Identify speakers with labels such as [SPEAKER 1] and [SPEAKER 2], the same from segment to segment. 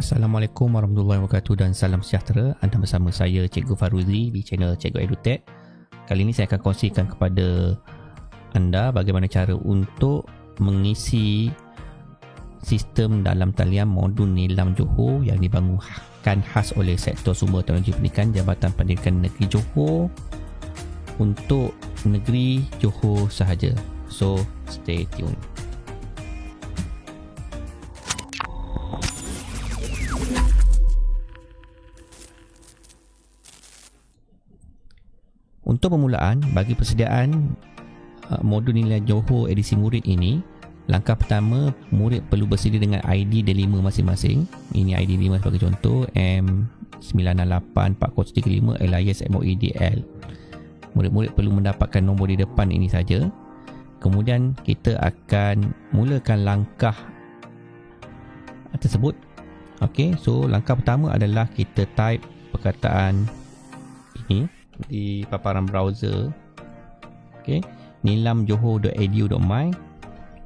[SPEAKER 1] Assalamualaikum warahmatullahi wabarakatuh dan salam sejahtera. Anda bersama saya Cikgu Faruzi di channel Cikgu EduTech. Kali ini saya akan kongsikan kepada anda bagaimana cara untuk mengisi sistem dalam talian modul Nilam Johor yang dibangunkan khas oleh Sektor Sumber Teknologi Pendidikan Jabatan Pendidikan Negeri Johor untuk negeri Johor sahaja. So, stay tune. Untuk permulaan, bagi persediaan modul Nilam Johor edisi murid ini, langkah pertama, murid perlu bersedia dengan ID D5 masing-masing. Ini ID D5 sebagai contoh, M9684035 LIS MOEDL. Murid-murid perlu mendapatkan nombor di depan ini saja. Kemudian kita akan mulakan langkah tersebut. Okey, so langkah pertama adalah kita type perkataan ini di paparan browser. Okey, nilamjohor.edu.my.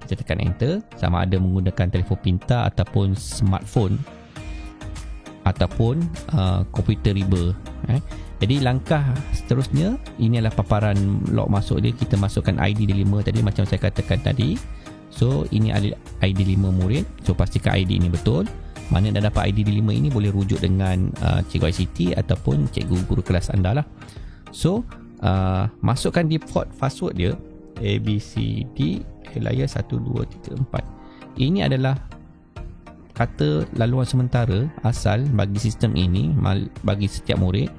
[SPEAKER 1] Kita tekan enter, sama ada menggunakan telefon pintar ataupun smartphone ataupun komputer riba. Jadi langkah seterusnya, ini adalah paparan log masuk dia. Kita masukkan ID D5 tadi macam saya katakan tadi. So ini ID 5 murid. So pastikan ID ini betul. Mana dah dapat ID D5 ini boleh rujuk dengan Cikgu ICT ataupun Cikgu Guru kelas anda lah. So masukkan default password dia ABCD LIS 1234. Ini adalah kata laluan sementara asal bagi sistem ini, bagi setiap murid.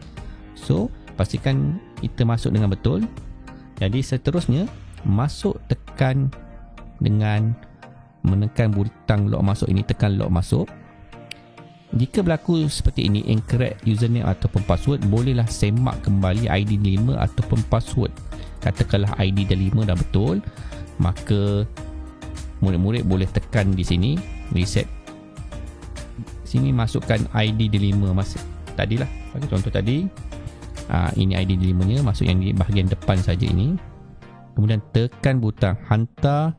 [SPEAKER 1] So pastikan kita masuk dengan betul. Jadi seterusnya masuk, tekan dengan menekan butang log masuk ini, tekan log masuk. Jika berlaku seperti ini, incorrect username ataupun password, bolehlah semak kembali ID 5 ataupun password. Katakanlah ID D5 dah betul, maka murid-murid boleh tekan di sini reset. Sini masukkan ID D5 tadilah, bagi contoh tadi. Ini ID D5 nya, masuk yang di bahagian depan saja ini. Kemudian tekan butang hantar,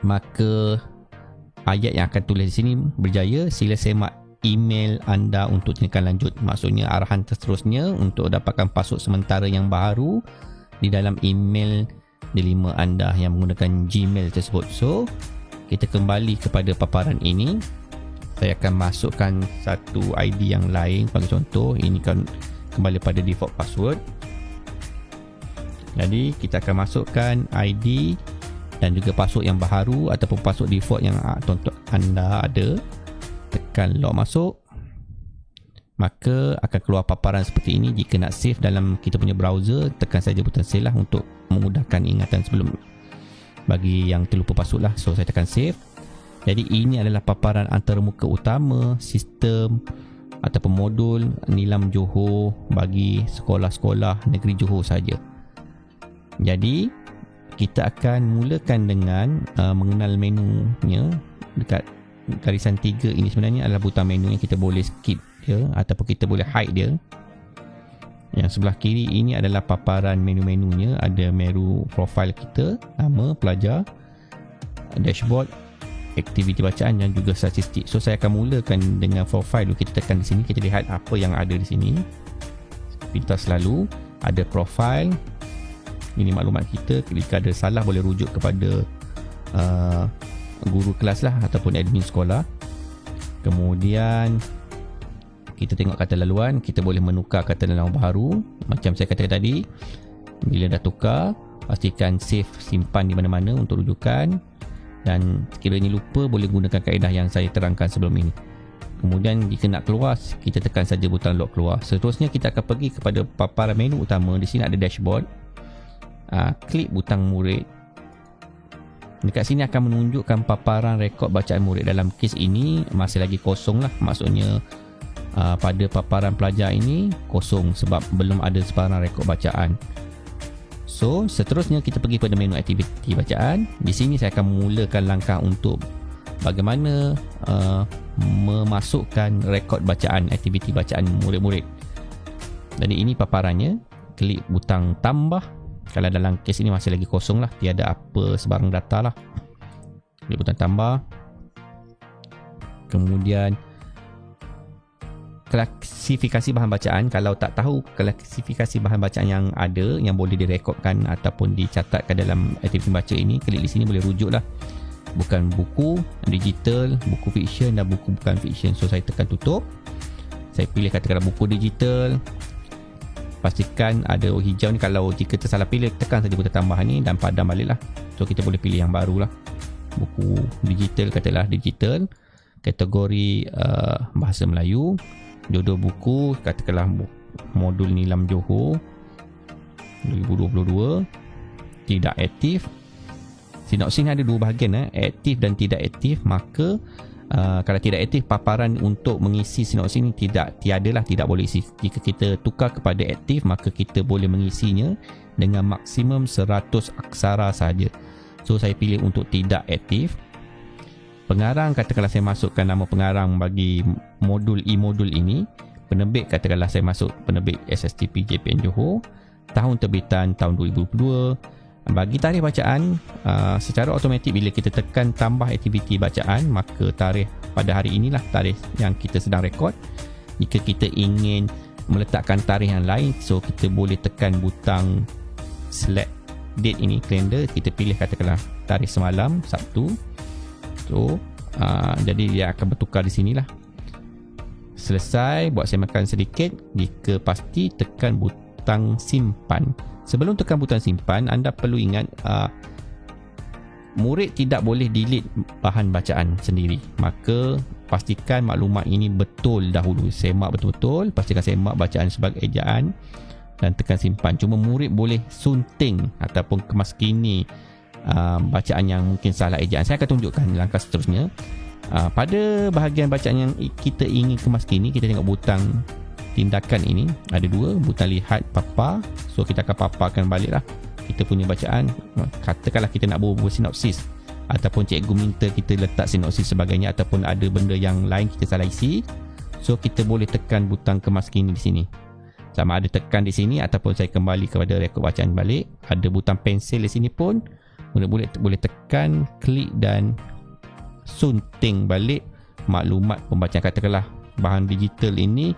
[SPEAKER 1] maka ayat yang akan tulis di sini berjaya. Sila semak email anda untuk tindakan lanjut. Maksudnya arahan seterusnya untuk dapatkan password sementara yang baru di dalam email D5 anda yang menggunakan Gmail tersebut. So kita kembali kepada paparan ini. Saya akan masukkan satu ID yang lain. Bagi contoh, ini kan kembali pada default password. Jadi kita akan masukkan ID dan juga password yang baharu ataupun password default yang tonton anda ada. Tekan log masuk, maka akan keluar paparan seperti ini. Jika nak save dalam kita punya browser, tekan saja butang save lah untuk memudahkan ingatan sebelum bagi yang terlupa password lah. So saya tekan save. Jadi ini adalah paparan antarmuka utama sistem ataupun modul Nilam Johor bagi sekolah-sekolah negeri Johor saja. Jadi kita akan mulakan dengan mengenal menunya. Dekat garisan 3 ini sebenarnya adalah butang menu yang kita boleh skip dia ataupun kita boleh hide dia. Yang sebelah kiri ini adalah paparan menu-menunya. Ada menu profile kita, nama pelajar, dashboard, aktiviti bacaan dan juga statistik. So saya akan mulakan dengan profile dulu. Kita tekan di sini, kita lihat apa yang ada di sini. Pintas selalu ada profile. Ini maklumat kita. Jika ada salah boleh rujuk kepada guru kelas lah ataupun admin sekolah. Kemudian kita tengok kata laluan. Kita boleh menukar kata laluan baru. Macam saya katakan tadi, bila dah tukar, pastikan save, simpan di mana-mana untuk rujukan. Dan sekiranya lupa, boleh gunakan kaedah yang saya terangkan sebelum ini. Kemudian jika nak keluar, kita tekan saja butang log keluar. Seterusnya kita akan pergi kepada paparan menu utama. Di sini ada dashboard. Klik butang murid. Dekat sini akan menunjukkan paparan rekod bacaan murid. Dalam kes ini masih lagi kosong lah. Maksudnya pada paparan pelajar ini kosong sebab belum ada sebarang rekod bacaan. So seterusnya kita pergi pada menu aktiviti bacaan. Di sini saya akan memulakan langkah untuk bagaimana memasukkan rekod bacaan, aktiviti bacaan murid-murid. Jadi ini paparannya. Klik butang tambah. Kalau dalam kes ini masih lagi kosong lah, tiada apa sebarang data lah. Klik butang tambah. Kemudian klasifikasi bahan bacaan. Kalau tak tahu klasifikasi bahan bacaan yang ada, yang boleh direkodkan ataupun dicatatkan dalam aktiviti baca ini, klik di sini boleh rujuk lah. Bukan buku digital, buku fiksyen dan buku bukan fiksyen. So saya tekan tutup. Saya pilih katakanlah buku digital. Pastikan ada hijau ni. Kalau jika tersalah pilih, tekan saja butang tambah ni dan padam balik lah. So kita boleh pilih yang baru lah. Buku digital, katakanlah digital. Kategori bahasa Melayu. Jodoh buku, katakanlah modul Nilam Johor 2022. Tidak aktif. Sinopsis ni ada dua bahagian, aktif dan tidak aktif. Maka kalau tidak aktif, paparan untuk mengisi sinopsis ni tiadalah, tidak boleh isi. Jika kita tukar kepada aktif, maka kita boleh mengisinya dengan maksimum 100 aksara sahaja. So saya pilih untuk tidak aktif. Pengarang, katakanlah saya masukkan nama pengarang bagi modul e-modul ini. Penerbit, katakanlah saya masuk penerbit SSTP JPN Johor. Tahun terbitan tahun 2022. Bagi tarikh bacaan, secara automatik bila kita tekan tambah aktiviti bacaan, maka tarikh pada hari inilah tarikh yang kita sedang rekod. Jika kita ingin meletakkan tarikh yang lain, so kita boleh tekan butang select date ini, kalender. Kita pilih katakanlah tarikh semalam, Sabtu. So jadi dia akan bertukar di sinilah. Selesai, buat saya makan sedikit. Jika pasti, tekan butang simpan. Sebelum tekan butang simpan, anda perlu ingat murid tidak boleh delete bahan bacaan sendiri. Maka pastikan maklumat ini betul dahulu. Semak betul-betul, pastikan semak bacaan sebagai ejaan dan tekan simpan. Cuma murid boleh sunting ataupun kemaskini bacaan yang mungkin salah ejaan. Saya akan tunjukkan langkah seterusnya. Pada bahagian bacaan yang kita ingin kemaskini, kita tengok butang tindakan ini. Ada dua, butang lihat papa. So kita akan paparkan balik lah kita punya bacaan. Katakanlah kita nak buat sinopsis, ataupun cikgu minta kita letak sinopsis sebagainya, ataupun ada benda yang lain kita salah isi. So kita boleh tekan butang kemaskini di sini. Sama ada tekan di sini ataupun saya kembali kepada rekod bacaan balik. Ada butang pensel di sini pun boleh tekan, klik dan sunting balik maklumat pembacaan. Katakanlah bahan digital ini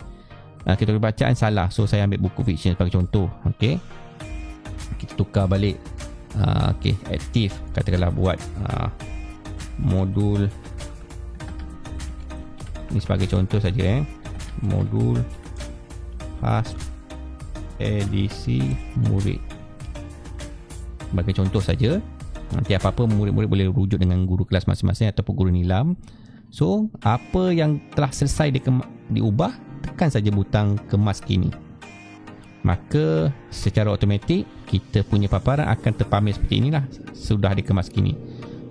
[SPEAKER 1] kategori bacaan salah, so saya ambil buku fiksyen sebagai contoh. Okey, kita tukar balik. Okey, aktif, katakanlah buat modul ini sebagai contoh saja, modul khas edisi murid sebagai contoh saja. Nanti apa-apa murid-murid boleh rujuk dengan guru kelas masing-masing ataupun guru nilam. So apa yang telah selesai diubah, tekan saja butang kemas kini. Maka secara automatik kita punya paparan akan terpamer seperti inilah, sudah dikemas kini.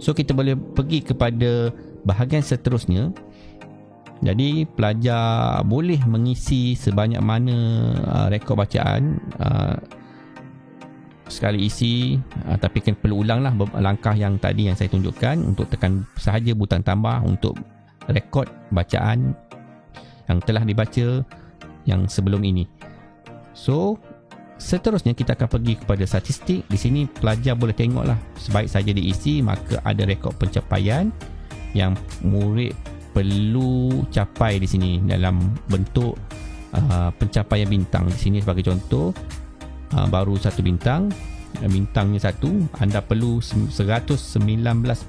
[SPEAKER 1] So kita boleh pergi kepada bahagian seterusnya. Jadi pelajar boleh mengisi sebanyak mana rekod bacaan, sekali isi, tapi perlu ulanglah langkah yang tadi yang saya tunjukkan, untuk tekan sahaja butang tambah untuk rekod bacaan yang telah dibaca yang sebelum ini. So seterusnya kita akan pergi kepada statistik. Di sini pelajar boleh tengoklah, sebaik saja diisi maka ada rekod pencapaian yang murid perlu capai di sini dalam bentuk pencapaian bintang. Di sini sebagai contoh, baru 1 bintang, bintangnya 1, anda perlu 119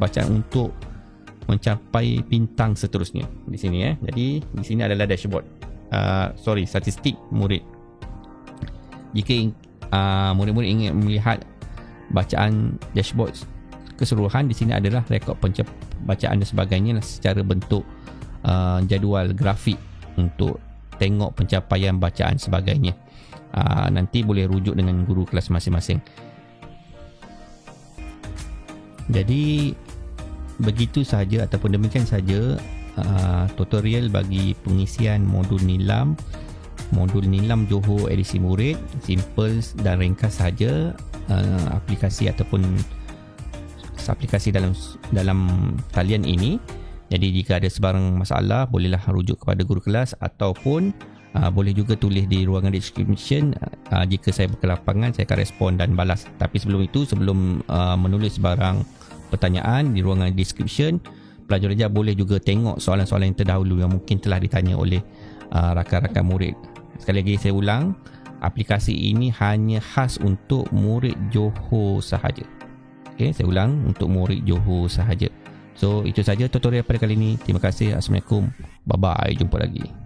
[SPEAKER 1] bacaan untuk mencapai bintang seterusnya di sini. Jadi di sini adalah dashboard, statistik murid. Jika murid-murid ingin melihat bacaan dashboard keseluruhan, di sini adalah rekod bacaan dan sebagainya secara bentuk jadual grafik untuk tengok pencapaian bacaan sebagainya. Nanti boleh rujuk dengan guru kelas masing-masing. Jadi begitu sahaja ataupun demikian saja tutorial bagi pengisian modul Nilam Johor edisi murid. Simple dan ringkas sahaja. Aplikasi ataupun aplikasi dalam talian ini. Jadi jika ada sebarang masalah, bolehlah rujuk kepada guru kelas ataupun boleh juga tulis di ruangan description. Jika saya berkelapangan, saya akan respon dan balas. Tapi sebelum itu, sebelum menulis barang pertanyaan di ruangan description, pelajar-pelajar boleh juga tengok soalan-soalan yang terdahulu yang mungkin telah ditanya oleh rakan-rakan murid. Sekali lagi saya ulang, aplikasi ini hanya khas untuk murid Johor sahaja. Okay, saya ulang, untuk murid Johor sahaja. So itu saja tutorial pada kali ini. Terima kasih. Assalamualaikum. Bye bye. Jumpa lagi.